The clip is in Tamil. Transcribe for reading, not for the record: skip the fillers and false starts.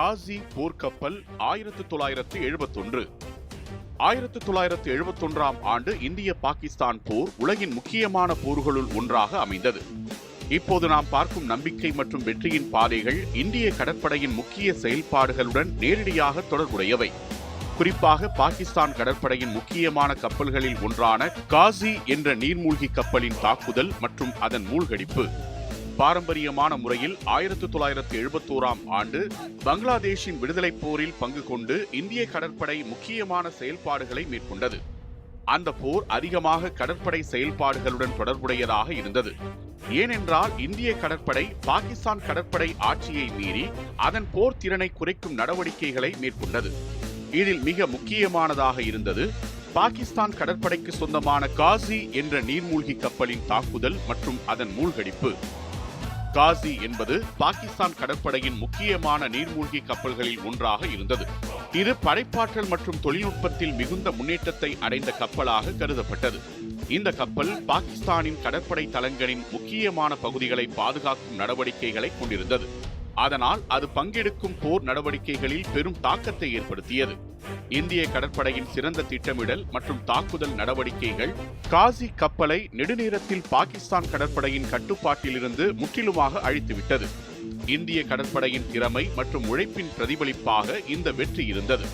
காசி போர்க்கப்பல் 1971. 1971ஆம் ஆண்டு இந்திய பாகிஸ்தான் போர் உலகின் முக்கியமான போர்களுள் ஒன்றாக அமைந்தது. இப்போது நாம் பார்க்கும் நம்பிக்கை மற்றும் வெற்றியின் பாதைகள் இந்திய கடற்படையின் முக்கிய செயல்பாடுகளுடன் நேரடியாக தொடர்புடையவை. குறிப்பாக பாகிஸ்தான் கடற்படையின் முக்கியமான கப்பல்களில் ஒன்றான காசி என்ற நீர்மூழ்கி கப்பலின் தாக்குதல் மற்றும் அதன் மூழ்கடிப்பு. பாரம்பரியமான முறையில் 1971ஆம் ஆண்டு பங்களாதேஷின் விடுதலைப் போரில் பங்கு கொண்டு இந்திய கடற்படை முக்கியமான செயல்பாடுகளை மேற்கொண்டது. அந்த போர் அதிகமாக கடற்படை செயல்பாடுகளுடன் தொடர்புடையதாக இருந்தது. ஏனென்றால் இந்திய கடற்படை பாகிஸ்தான் கடற்படை ஆட்சியை மீறி அதன் போர் திறனை குறைக்கும் நடவடிக்கைகளை மேற்கொண்டது. இதில் மிக முக்கியமானதாக இருந்தது பாகிஸ்தான் கடற்படைக்கு சொந்தமான காசி என்ற நீர்மூழ்கி கப்பலின் தாக்குதல் மற்றும் அதன் மூழ்கடிப்பு. காசி என்பது பாகிஸ்தான் கடற்படையின் முக்கியமான நீர்மூழ்கி கப்பல்களில் ஒன்றாக இருந்தது. இது படைப்பாற்றல் மற்றும் தொழில்நுட்பத்தில் மிகுந்த முன்னேற்றத்தை அடைந்த கப்பலாக கருதப்பட்டது. இந்த கப்பல் பாகிஸ்தானின் கடற்படை தளங்களின் முக்கியமான பகுதிகளை பாதுகாக்கும் நடவடிக்கைகளை கொண்டிருந்தது. அதனால் அது பங்கெடுக்கும் போர் நடவடிக்கைகளில் பெரும் தாக்கத்தை ஏற்படுத்தியது. இந்திய கடற்படையின் சிறந்த திட்டமிடல் மற்றும் தாக்குதல் நடவடிக்கைகள் காசி கப்பலை நெடுநேரத்தில் பாகிஸ்தான் கடற்படையின் கட்டுப்பாட்டிலிருந்து முற்றிலுமாக அழித்துவிட்டது. இந்திய கடற்படையின் திறமை மற்றும் உழைப்பின் பிரதிபலிப்பாக இந்த வெற்றி இருந்தது.